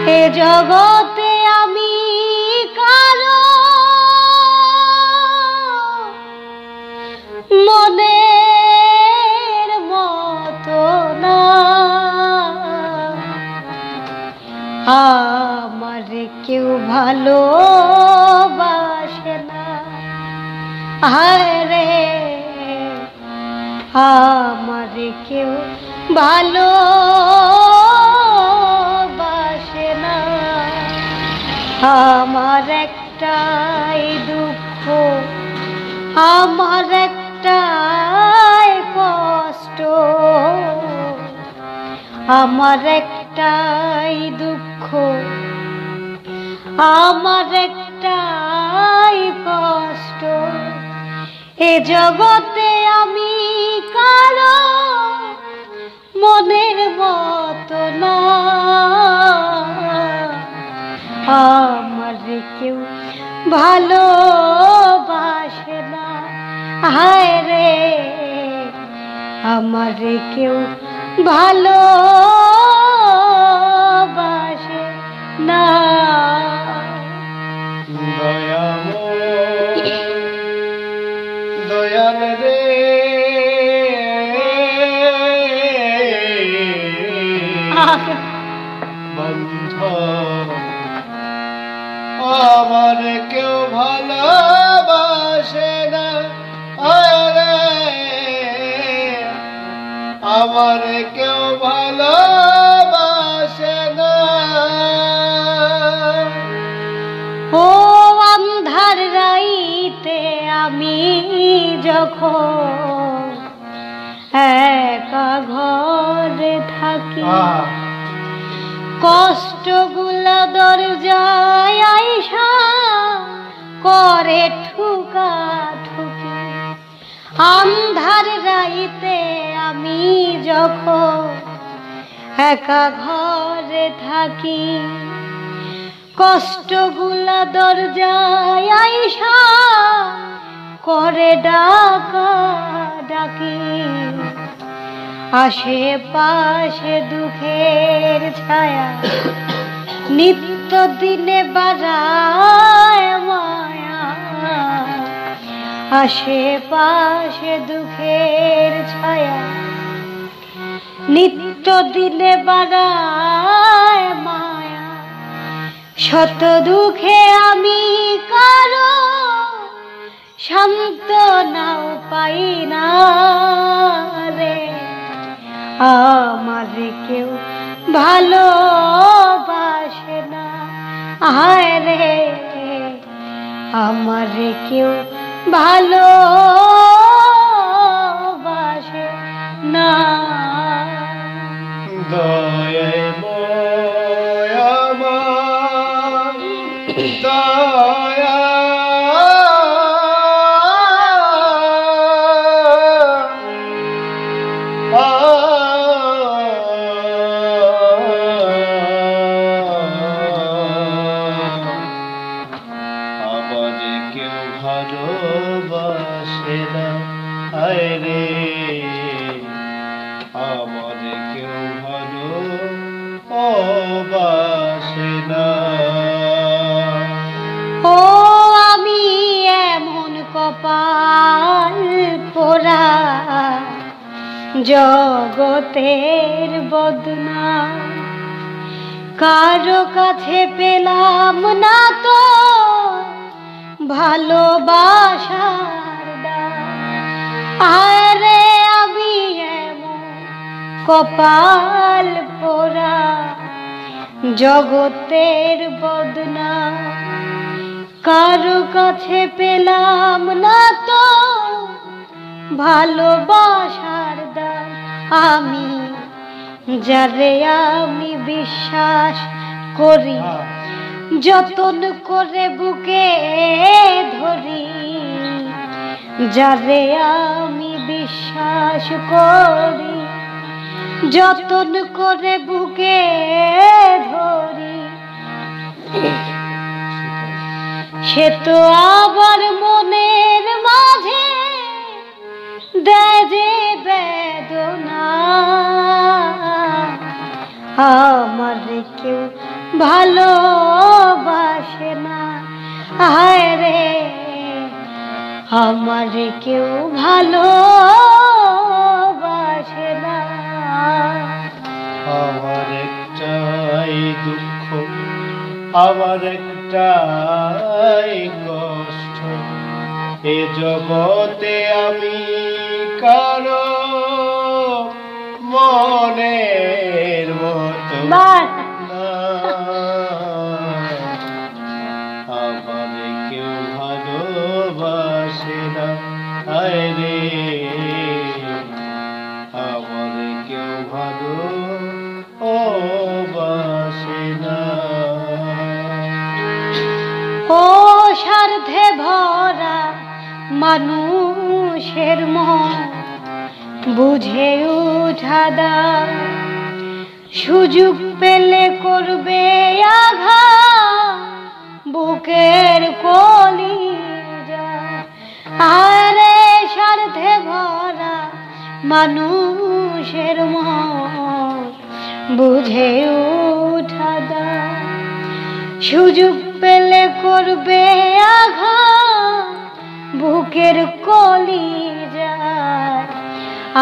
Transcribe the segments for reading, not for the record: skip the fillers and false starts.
এ জগতে আমি কারো মনের মতো না, আমার কেউ ভালোবাসে না। হায় রে, আমার কেউ ভালোবাসে না। আমার একটাই দুঃখ, আমার একটাই কষ্ট, আমার একটাই দুঃখ, আমার একটাই কষ্ট। এ জগতে আমি কারো মনের মতো না, আমার কেউ ভালোবাসে না। হায় রে, আমার কেউ ভালোবাসে না। দয়াল রে, বন্ধু আমার কেউ ভালোবাসে না। আরে আমার কেউ ভালোবাসে না। ও আন্ধার রাইতে আমি যখন একা ঘরে থাকি, কষ্টগুলা দরজায় আইসা করে ঠুকা ঠুকি। আন্ধার রাইতে আমি যখন একা ঘরে থাকি, কষ্টগুলা দরজায় আইসা করে ডাকা ডাকি। আশেপাশে দুঃখের ছায়া নিত্য দিনে বাড়ায় মায়া, আশেপাশে দুঃখের ছায়া নিত্য দিনে বাড়ায় মায়া। শত দুঃখে আমি কারো সান্ত্বনাও পাই না রে, আমার কেউ ভালোবাসে না। হায় রে, আমার কেউ ভালোবাসে না। দয়াময় আমার দয়া, আমার কেউ ভালোবাসে না। হায় রে, আমার কেউ ভালোবাসে না। ও আমি এমন কপাল পোড়া, জগতের বদনাম, কারো কাছে পেলাম না তো ভালোবাসার দাম। আরে আমি এমন কপাল পোড়া, জগতের বদনাম, কারো কাছে পেলাম না তো ভালোবাসার দাম। আমি যারে আমি বিশ্বাস করি, যতন করে বুকে ধরি, যারে আমি বিশ্বাস করি, যতন করে বুকে ধরি, সে তো আবার মনের মাঝে দেয় যে বেদনা। আমার কেউ ভালো আমারে কেউ ভালোবাসে না। আমার একটাই দুঃখ, আমার একটাই কষ্ট, এ জগতে আমি কারো মনের মতো বাস না। আমারে কেউ ভালোবাসে না, হায় রে আমারে কেউ ভালোবাসে না। ও স্বার্থে ভরা মানুষের মন বুঝে উঠা দাও, সুযোগ পেলে করবে আঘাত বুকের কলিজা। আরে স্বার্থে ভরা মানুষের মন বুঝে উঠা দাও, সুযোগ পেলে করবে আঘাত বুকের কলিজা।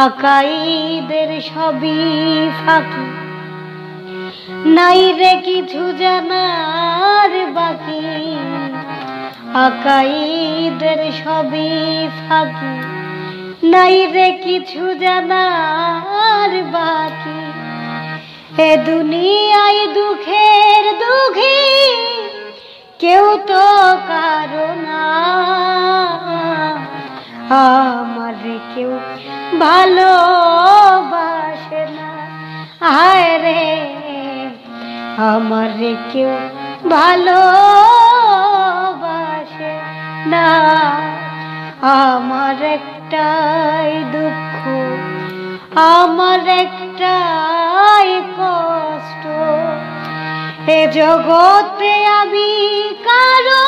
আকাইদের সবই ফাঁকি, নাই রে কিছু জানার বাকি। আকাইদের সবই ফাঁকি, নাই রে কিছু জানার বাকি। এ দুনিয়ায় দুঃখের দুঃখী কেউ তো কারো না। আমারে কেউ ভালোবাসে না, হায় রে আমারে কেউ ভালোবাসে না। আমার একটাই দুঃখ, আমার একটাই কষ্ট, এ জগতে আমি কারো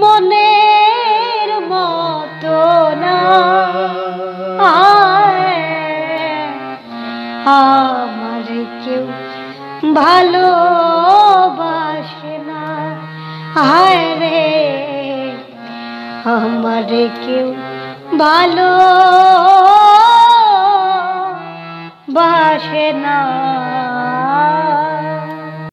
মনের মতো না। আমার কেউ ভালোবাসে না, হায় রে আমার কেউ ভালোবাসে না।